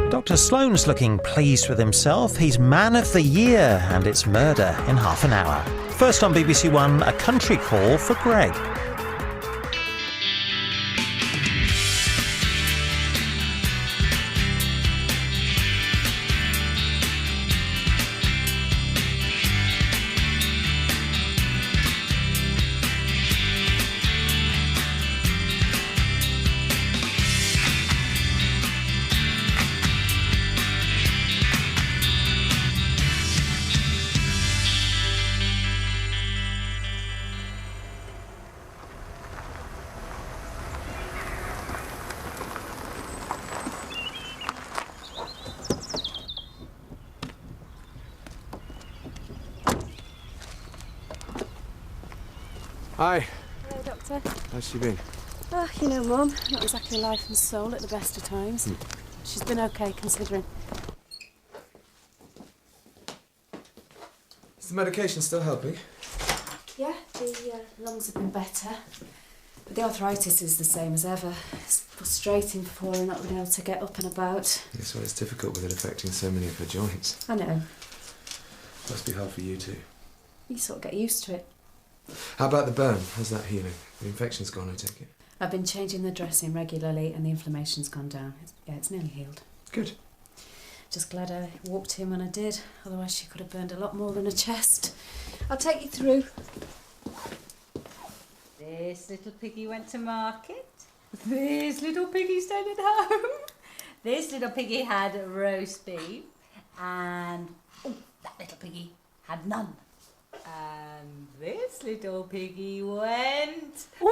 Dr. Sloane's looking pleased with himself. He's Man of the Year, and it's murder in half an hour. First on BBC1, a country call for Greg. Hi. Hello, Doctor. How's she been? Oh, you know, Mum, not exactly life and soul at the best of times. She's been okay, considering. Is the medication still helping? Yeah, the lungs have been better. But the arthritis is the same as ever. It's frustrating for her not being able to get up and about. Yes, well, it's difficult with it affecting so many of her joints. I know. Must be hard for you too. You sort of get used to it. How about the burn? How's that healing? The infection's gone, I take it? I've been changing the dressing regularly and the inflammation's gone down. It's nearly healed. Good. Just glad I walked in when I did. Otherwise she could have burned a lot more than her chest. I'll take you through. This little piggy went to market. This little piggy stayed at home. This little piggy had roast beef. And that little piggy had none. And this little piggy went on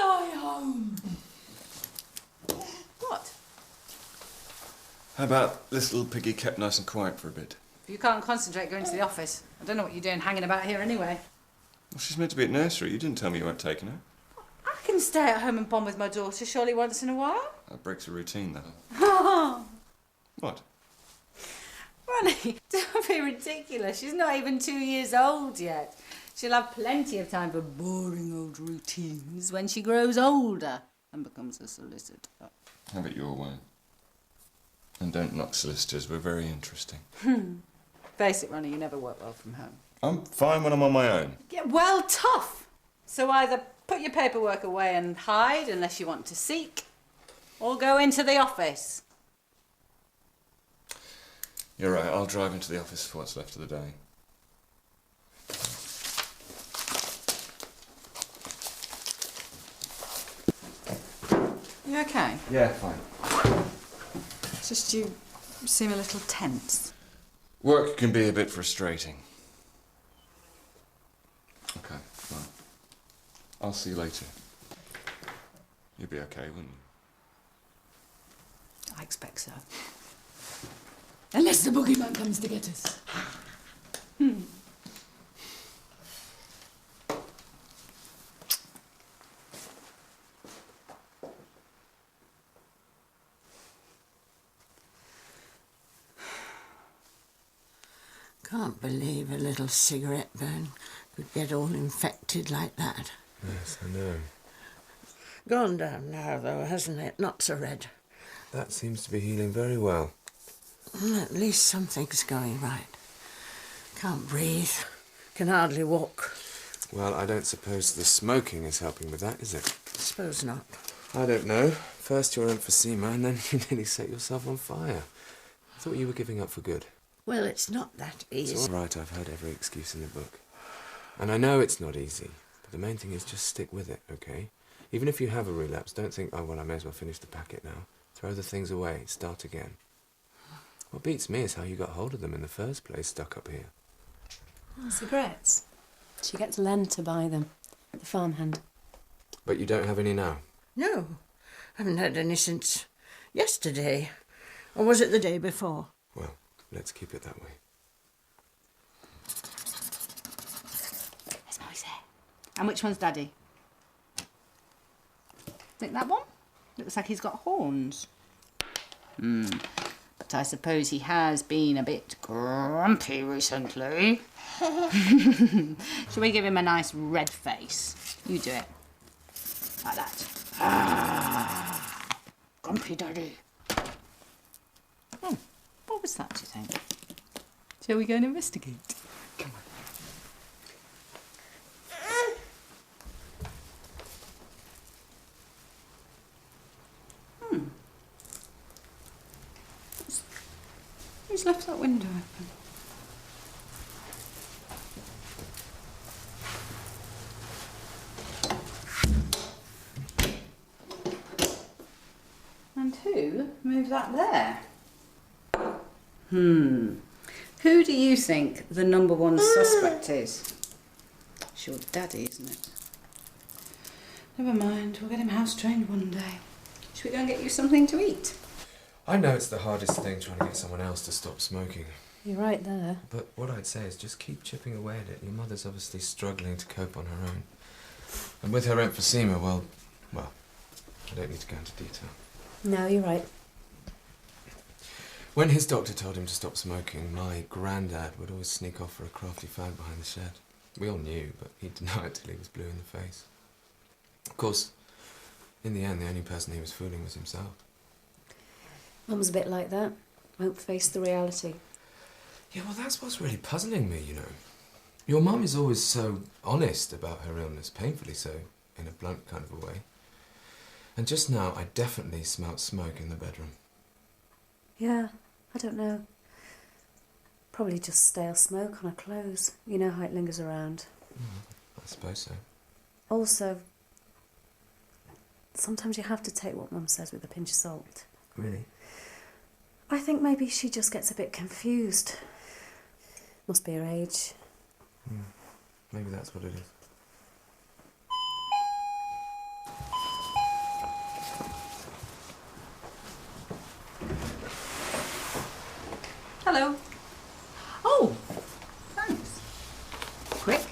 our way home. What? How about this little piggy kept nice and quiet for a bit? If you can't concentrate, go into the office. I don't know what you're doing hanging about here anyway. Well, she's meant to be at nursery. You didn't tell me you weren't taking her. I can stay at home and bond with my daughter surely once in a while. That breaks a routine, though. What? Ronnie, don't be ridiculous. She's not even 2 years old yet. She'll have plenty of time for boring old routines when she grows older and becomes a solicitor. Have it your way. And don't knock solicitors. We're very interesting. Face it, Ronnie, you never work well from home. I'm fine when I'm on my own. Yeah, well, tough. So either put your paperwork away and hide unless you want to seek, or go into the office. You're right. I'll drive into the office for what's left of the day. You okay? Yeah, fine. It's just you seem a little tense. Work can be a bit frustrating. Okay, fine. I'll see you later. You'd be okay, wouldn't you? I expect so. Unless the boogeyman comes to get us. Can't believe a little cigarette burn could get all infected like that. Yes, I know. Gone down now, though, hasn't it? Not so red. That seems to be healing very well. At least something's going right. Can't breathe. Can hardly walk. Well, I don't suppose the smoking is helping with that, is it? Suppose not. I don't know. First you're emphysema and then you nearly set yourself on fire. I thought you were giving up for good. Well, it's not that easy. It's all right, I've heard every excuse in the book. And I know it's not easy, but the main thing is just stick with it, OK? Even if you have a relapse, don't think, oh, well, I may as well finish the packet now. Throw the things away, start again. What beats me is how you got hold of them in the first place, stuck up here. Oh, cigarettes. She gets Len to buy them, the farmhand. But you don't have any now? No, haven't had any since yesterday. Or was it the day before? Well, let's keep it that way. There's Moise. And which one's Daddy? Think that one? Looks like he's got horns. But I suppose he has been a bit grumpy recently. Shall we give him a nice red face? You do it. Like that. grumpy, Daddy. What was that, do you think? Shall we go and investigate? Come on. Who's left that window open? And who moved that there? Who do you think the number one suspect is? It's your daddy, isn't it? Never mind, we'll get him house trained one day. Should we go and get you something to eat? I know it's the hardest thing trying to get someone else to stop smoking. You're right there. But what I'd say is just keep chipping away at it. Your mother's obviously struggling to cope on her own. And with her emphysema, well, I don't need to go into detail. No, you're right. When his doctor told him to stop smoking, my granddad would always sneak off for a crafty fag behind the shed. We all knew, but he'd deny it till he was blue in the face. Of course, in the end, the only person he was fooling was himself. Mum's a bit like that. Won't face the reality. Yeah, well, that's what's really puzzling me, you know. Your mum is always so honest about her illness, painfully so, in a blunt kind of a way. And just now, I definitely smelt smoke in the bedroom. Yeah, I don't know. Probably just stale smoke on her clothes. You know how it lingers around. I suppose so. Also, sometimes you have to take what Mum says with a pinch of salt. Really? I think maybe she just gets a bit confused. Must be her age. Maybe that's what it is. Hello. Oh, thanks. Quick.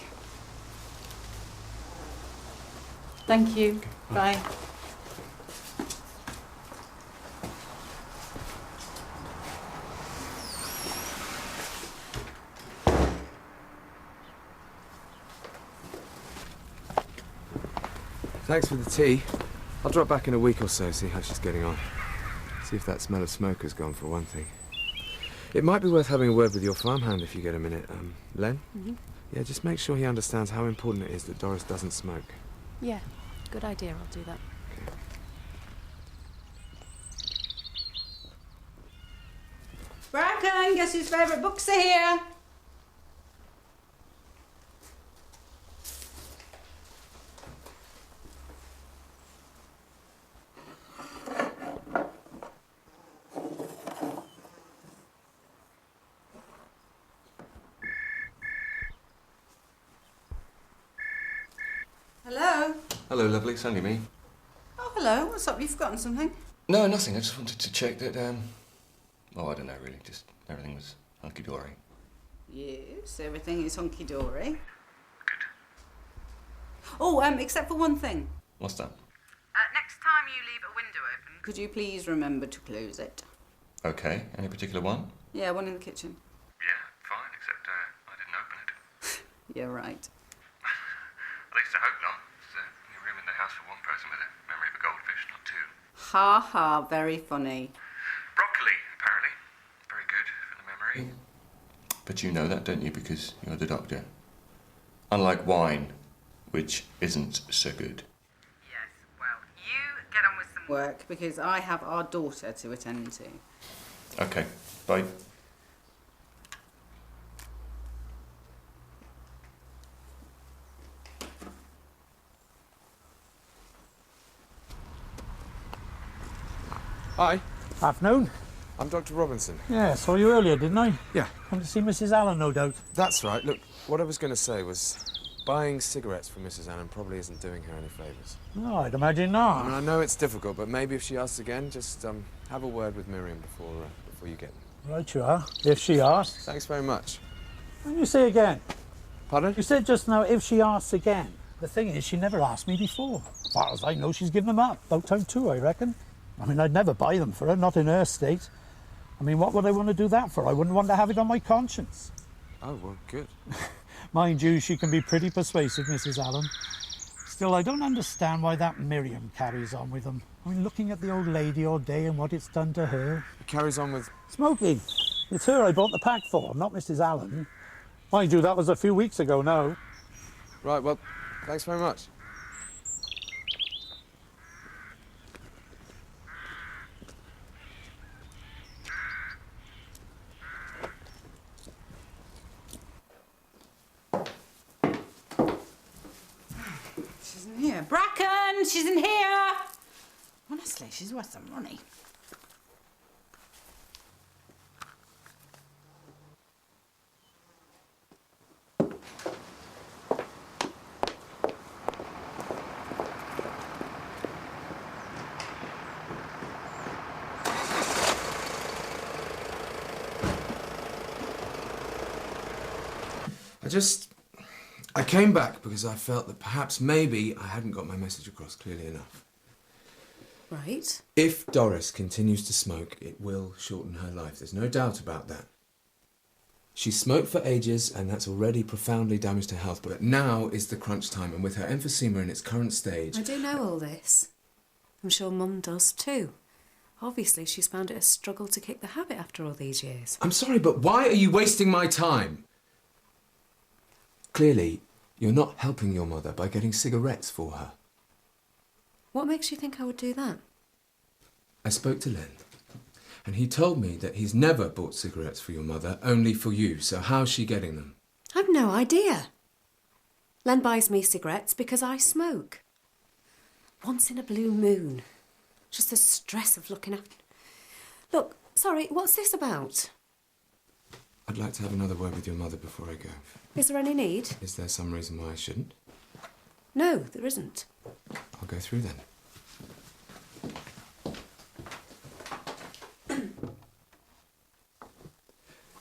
Thank you. Okay. Bye. Thanks for the tea. I'll drop back in a week or so, see how she's getting on. See if that smell of smoke has gone, for one thing. It might be worth having a word with your farmhand if you get a minute. Len? Mm-hmm. Yeah, just make sure he understands how important it is that Doris doesn't smoke. Yeah, good idea. I'll do that. Bracken, guess whose favourite books are here? Hello? Hello, lovely. It's only me. Oh, hello. What's up? You've forgotten something? No, nothing. I just wanted to check that, oh, I don't know, really. Just everything was hunky-dory. Yes, everything is hunky-dory. Good. Oh, except for one thing. What's that? Next time you leave a window open, could you please remember to close it? Okay. Any particular one? Yeah, one in the kitchen. Yeah, fine, except I didn't open it. Yeah, right. At least I hope not. It's the only room in the house for one person with a memory of a goldfish, not two. Ha ha, very funny. Broccoli, apparently. Very good for the memory. But you know that, don't you? Because you're the doctor. Unlike wine, which isn't so good. Yes, well, you get on with some work because I have our daughter to attend to. Okay. Bye. Hi, Afternoon. I'm Dr. Robinson. Yeah, saw you earlier, didn't I? Yeah. Come to see Mrs. Allen, no doubt. That's right. Look, what I was going to say was buying cigarettes for Mrs. Allen probably isn't doing her any favours. No, I'd imagine I mean, not. I know it's difficult, but maybe if she asks again, just have a word with Miriam before you get them. Right you are, if she asks. Thanks very much. When you say again? Pardon? You said just now, if she asks again. The thing is, she never asked me before. As far as I know, she's given them up. About time too, I reckon. I mean, I'd never buy them for her, not in her state. I mean, what would I want to do that for? I wouldn't want to have it on my conscience. Oh, well, good. Mind you, she can be pretty persuasive, Mrs. Allen. Still, I don't understand why that Miriam carries on with them. I mean, looking at the old lady all day and what it's done to her. It carries on with... Smoking. It's her I bought the pack for, not Mrs. Allen. Mind you, that was a few weeks ago now. Right, well, thanks very much. She's in here. Bracken, she's in here. Honestly, she's worth some money. I came back because I felt that perhaps maybe I hadn't got my message across clearly enough. Right. If Doris continues to smoke, it will shorten her life. There's no doubt about that. She's smoked for ages and that's already profoundly damaged her health, but now is the crunch time, and with her emphysema in its current stage... I do know all this. I'm sure Mum does too. Obviously, she's found it a struggle to kick the habit after all these years. I'm sorry, but why are you wasting my time? Clearly, you're not helping your mother by getting cigarettes for her. What makes you think I would do that? I spoke to Len, and he told me that he's never bought cigarettes for your mother, only for you. So how's she getting them? I've no idea. Len buys me cigarettes because I smoke. Once in a blue moon. Just the stress of looking after... Look, sorry, what's this about? I'd like to have another word with your mother before I go. Is there any need? Is there some reason why I shouldn't? No, there isn't. I'll go through then.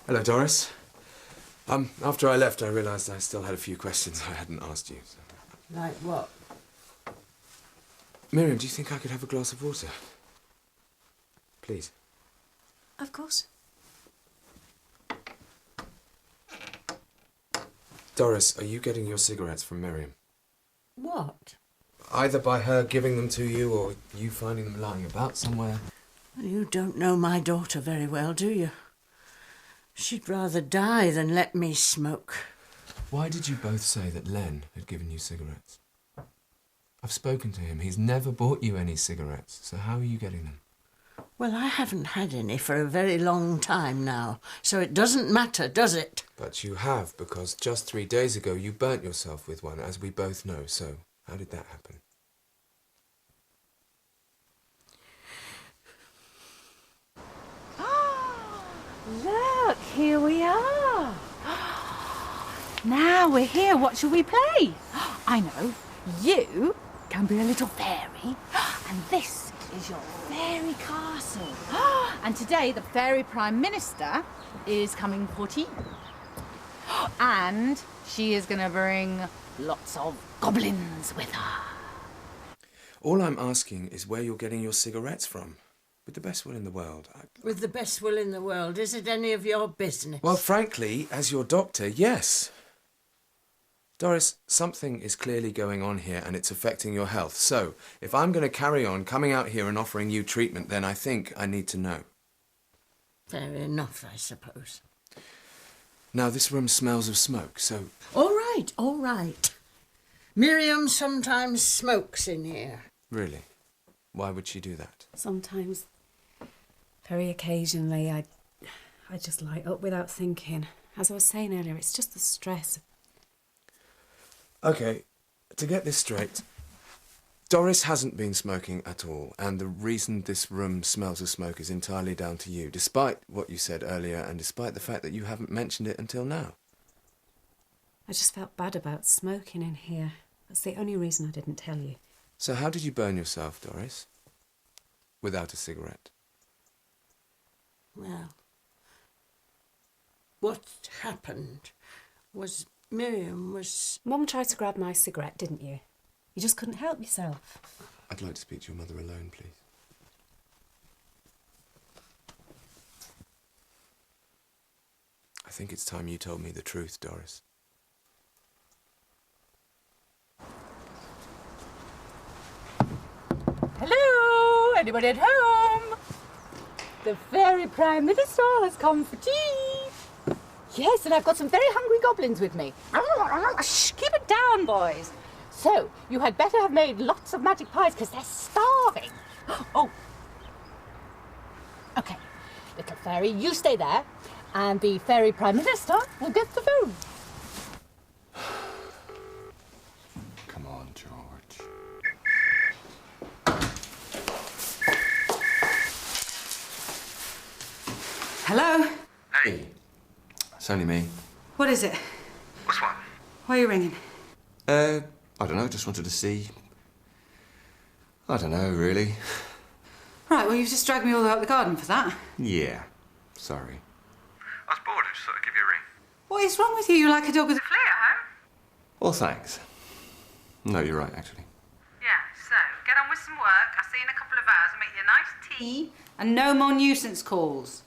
Hello, Doris. After I left, I realised I still had a few questions I hadn't asked you. So. Like what? Miriam, do you think I could have a glass of water? Please. Of course. Doris, are you getting your cigarettes from Miriam? What? Either by her giving them to you or you finding them lying about somewhere. You don't know my daughter very well, do you? She'd rather die than let me smoke. Why did you both say that Len had given you cigarettes? I've spoken to him. He's never bought you any cigarettes, so how are you getting them? Well, I haven't had any for a very long time now, so it doesn't matter, does it? But you have, because just 3 days ago you burnt yourself with one, as we both know. So, how did that happen? Look, here we are. Now we're here, what shall we play? I know, you can be a little fairy, and this is your fairy castle. And today the fairy prime minister is coming for tea. And she is going to bring lots of goblins with her. All I'm asking is where you're getting your cigarettes from. With the best will in the world. With the best will in the world, is it any of your business? Well, frankly, as your doctor, yes. Doris, something is clearly going on here and it's affecting your health. So, if I'm going to carry on coming out here and offering you treatment, then I think I need to know. Fair enough, I suppose. Now, this room smells of smoke, so... All right, all right. Miriam sometimes smokes in here. Really? Why would she do that? Sometimes, very occasionally, I just light up without thinking. As I was saying earlier, it's just the stress. Okay, to get this straight, Doris hasn't been smoking at all, and the reason this room smells of smoke is entirely down to you, despite what you said earlier and despite the fact that you haven't mentioned it until now. I just felt bad about smoking in here. That's the only reason I didn't tell you. So how did you burn yourself, Doris? Without a cigarette? Well, what happened was Miriam was... Mum tried to grab my cigarette, didn't you? You just couldn't help yourself. I'd like to speak to your mother alone, please. I think it's time you told me the truth, Doris. anybody at home? The Fairy Prime Minister has come for tea. Yes, and I've got some very hungry goblins with me. Shh, keep it down, boys. So, you had better have made lots of magic pies because they're starving. Oh. OK. Little fairy, you stay there, and the Fairy Prime Minister will get the food. Come on, George. Hello? Hey. It's only me. What is it? What's what? Why are you ringing? I don't know, just wanted to see. I don't know, really. Right, well, you've just dragged me all the way up the garden for that. Yeah. Sorry. I was bored. I just thought I'd give you a ring. What is wrong with you? You're like a dog with a Flea at home? Well, thanks. No, you're right, actually. Yeah, so, get on with some work. I'll see you in a couple of hours and make you a nice tea. And no more nuisance calls.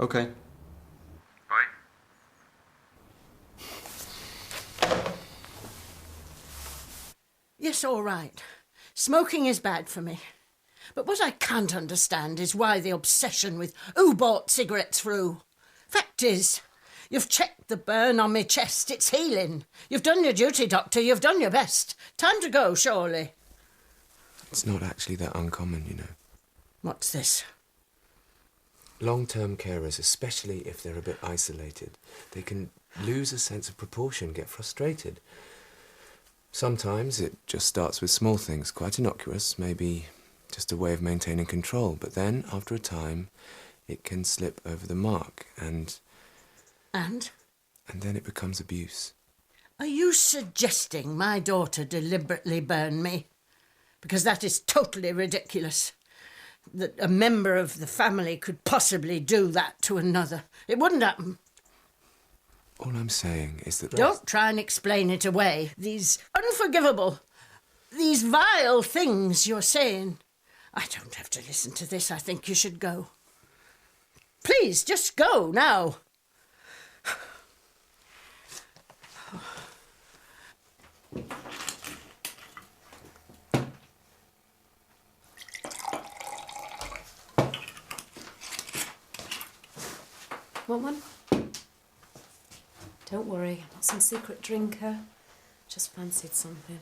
Okay. Bye. Yes, all right. Smoking is bad for me. But what I can't understand is why the obsession with who bought cigarettes for who. Fact is, you've checked the burn on my chest. It's healing. You've done your duty, Doctor. You've done your best. Time to go, surely. It's not actually that uncommon, you know. What's this? Long-term carers, especially if they're a bit isolated, they can lose a sense of proportion, get frustrated. Sometimes it just starts with small things, quite innocuous, maybe just a way of maintaining control. But then, after a time, it can slip over the mark and... And? And then it becomes abuse. Are you suggesting my daughter deliberately burned me? Because that is totally ridiculous. That a member of the family could possibly do that to another. It wouldn't happen. All I'm saying is that... Don't try and explain it away. These unforgivable, these vile things you're saying. I don't have to listen to this. I think you should go. Please, just go now. Want one? Don't worry, I'm not some secret drinker. Just fancied something.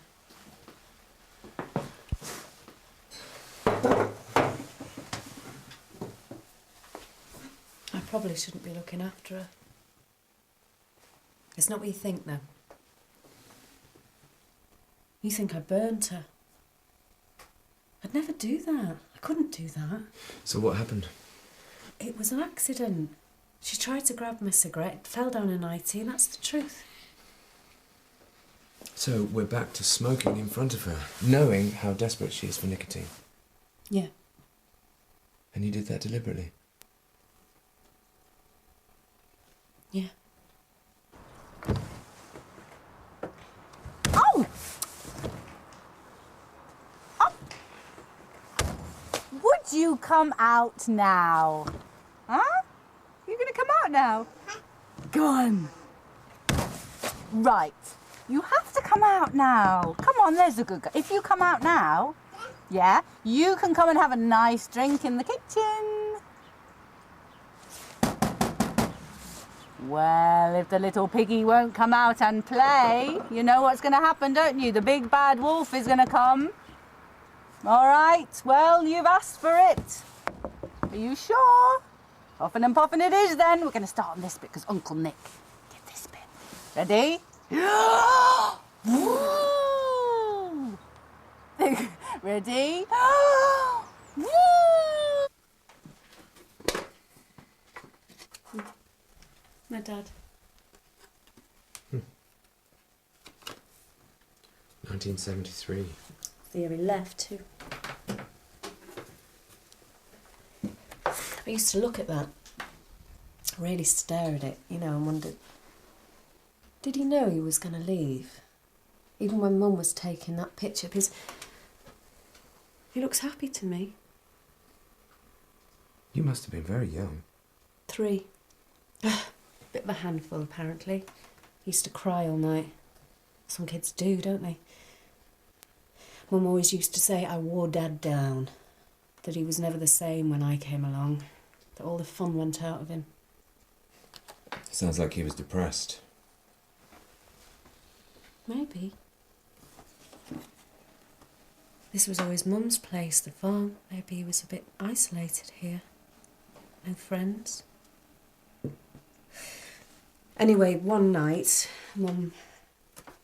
I probably shouldn't be looking after her. It's not what you think, though. You think I burnt her. I'd never do that. I couldn't do that. So what happened? It was an accident. She tried to grab my cigarette, fell down a nightie, and that's the truth. So we're back to smoking in front of her, knowing how desperate she is for nicotine. Yeah. And you did that deliberately? Yeah. Oh! Oh! Would you come out now? Huh? You're going to come out now? Go on. Right. You have to come out now. Come on, there's a good guy. If you come out now, yeah, you can come and have a nice drink in the kitchen. Well, if the little piggy won't come out and play, you know what's going to happen, don't you? The big bad wolf is going to come. All right, well, you've asked for it. Are you sure? Puffin' and puffin' it is then. We're going to start on this bit because Uncle Nick did this bit. Ready? Woo! Ready? Woo! My dad. 1973. The year he left, too. I used to look at that, really stare at it, you know, and wondered, did he know he was going to leave? Even when Mum was taking that picture, because he looks happy to me. You must have been very young. 3. Bit of a handful, apparently. He used to cry all night. Some kids do, don't they? Mum always used to say I wore Dad down. that he was never the same when I came along, that all the fun went out of him. Sounds like he was depressed. Maybe. This was always Mum's place, the farm. Maybe he was a bit isolated here. No friends. Anyway, one night, Mum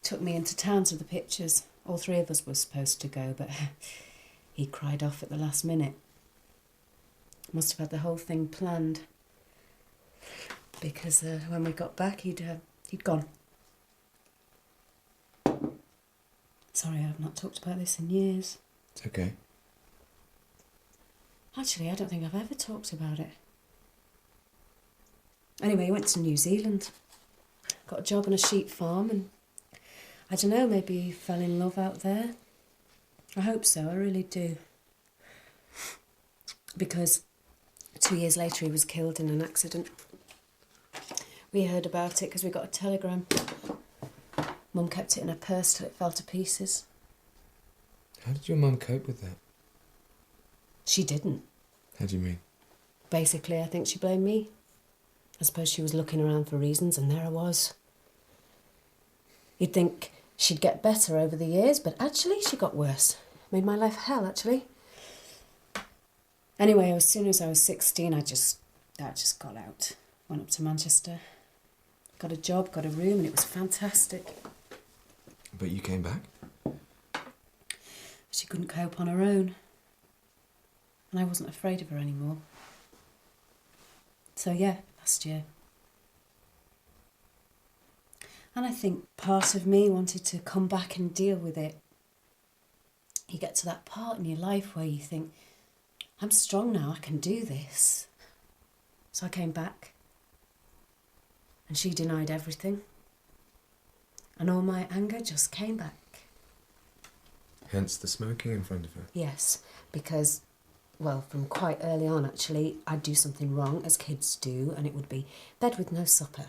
took me into town to the pictures. All three of us were supposed to go, but he cried off at the last minute. Must have had the whole thing planned. Because when we got back, he'd gone. Sorry, I've not talked about this in years. It's okay. Actually, I don't think I've ever talked about it. Anyway, he went to New Zealand. Got a job on a sheep farm and I don't know, maybe he fell in love out there. I hope so, I really do. Because 2 years later he was killed in an accident. We heard about it because we got a telegram. Mum kept it in her purse till it fell to pieces. How did your mum cope with that? She didn't. How do you mean? Basically, I think she blamed me. I suppose she was looking around for reasons, and there I was. You'd think she'd get better over the years, but actually she got worse. Made my life hell, actually. Anyway, as soon as I was 16, I just got out. Went up to Manchester. Got a job, got a room, and it was fantastic. But you came back? She couldn't cope on her own. And I wasn't afraid of her anymore. So yeah, last year. And I think part of me wanted to come back and deal with it. You get to that part in your life where you think, I'm strong now, I can do this. So I came back. And she denied everything. And all my anger just came back. Hence the smoking in front of her? Yes, because, well, from quite early on, actually, I'd do something wrong, as kids do, and it would be bed with no supper.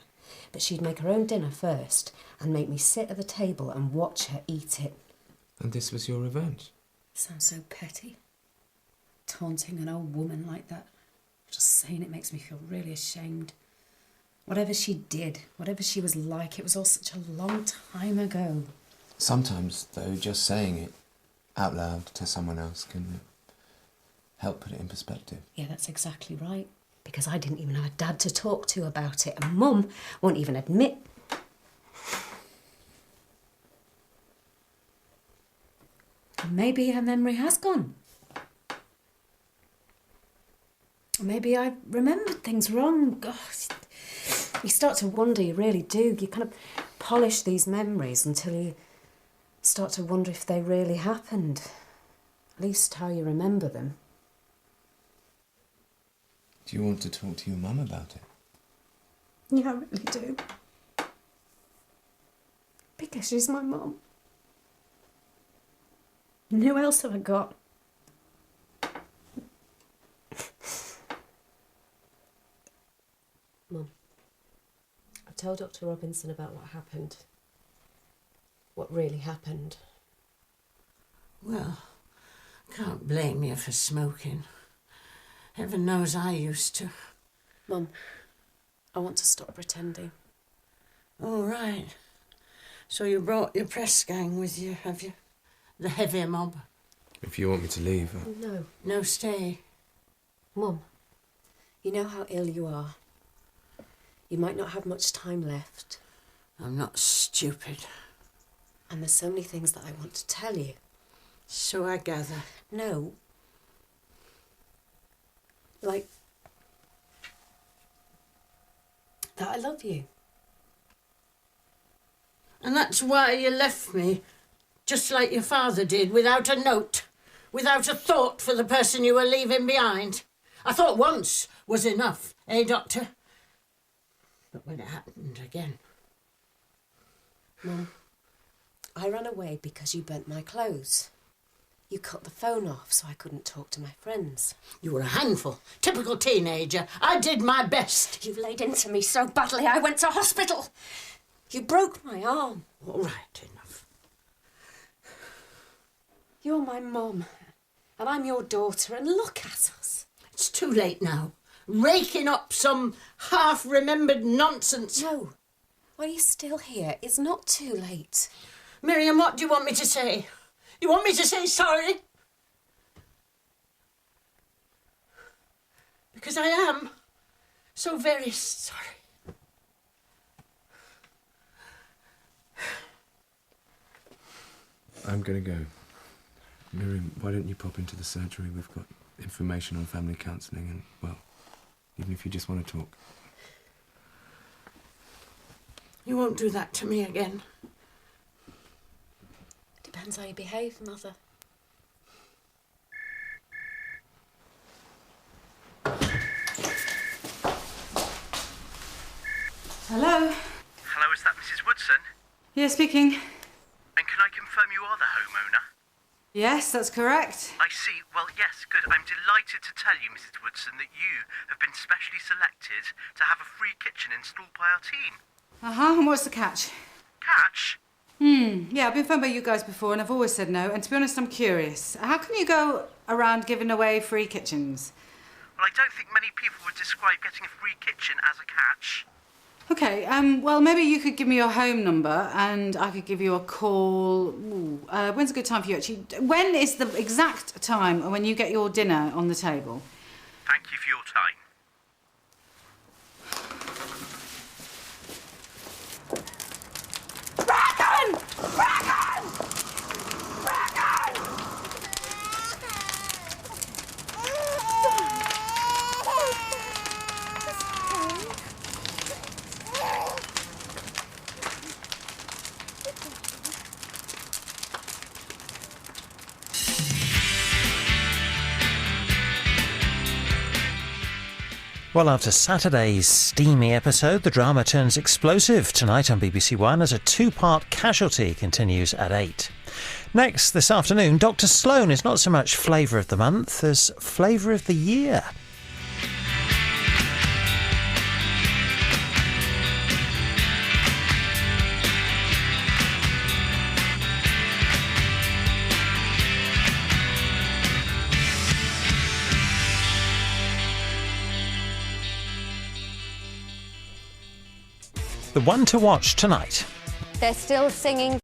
But she'd make her own dinner first and make me sit at the table and watch her eat it. And this was your revenge? Sounds so petty. Taunting an old woman like that. Just saying it makes me feel really ashamed. Whatever she did, whatever she was like, it was all such a long time ago. Sometimes, though, just saying it out loud to someone else can help put it in perspective. Yeah, that's exactly right. Because I didn't even have a dad to talk to about it, and Mum won't even admit. Maybe her memory has gone. Maybe I remembered things wrong. God, you start to wonder, you really do. You kind of polish these memories until you start to wonder if they really happened. At least how you remember them. Do you want to talk to your mum about it? Yeah, I really do. Because she's my mum. And who else have I got? Mum, I've told Dr. Robinson about what happened. What really happened. Well, can't blame you for smoking. Heaven knows I used to. Mum, I want to stop pretending. All right. So you brought your press gang with you, have you? The heavy mob? If you want me to leave... No. No, stay. Mum, you know how ill you are. You might not have much time left. I'm not stupid. And there's so many things that I want to tell you. So I gather. No. Like... that I love you. And that's why you left me, just like your father did, without a note, without a thought for the person you were leaving behind. I thought once was enough, eh, Doctor? But when it happened again... Mum, I ran away because you burnt my clothes. You cut the phone off so I couldn't talk to my friends. You were a handful, typical teenager. I did my best. You laid into me so badly I went to hospital. You broke my arm. All right, enough. You're my mum, And I'm your daughter, and look at us. It's too late now. Raking up some half-remembered nonsense. No. While you're still here, it's not too late. Miriam, what do you want me to say? You want me to say sorry? Because I am so very sorry. I'm going to go. Miriam, why don't you pop into the surgery? We've got information on family counselling and, well, even if you just want to talk. You won't do that to me again. Depends how you behave, Mother. Hello? Hello, is that Mrs. Woodson? Yeah, speaking. And can I confirm you are the homeowner? Yes, that's correct. I see. Well, yes, good. I'm delighted to tell you, Mrs. Woodson, that you have been specially selected to have a free kitchen installed by our team. And what's the catch? Catch? Yeah, I've been phoned by you guys before and I've always said no. And to be honest, I'm curious. How can you go around giving away free kitchens? Well, I don't think many people would describe getting a free kitchen as a catch. Okay, well, maybe you could give me your home number and I could give you a call. When's a good time for you, actually? When is the exact time when you get your dinner on the table? Thank you for your time. Well, after Saturday's steamy episode, the drama turns explosive tonight on BBC1 as a two-part Casualty continues at 8. Next, this afternoon, Dr. Sloan is not so much flavour of the month as flavour of the year. The one to watch tonight. They're still singing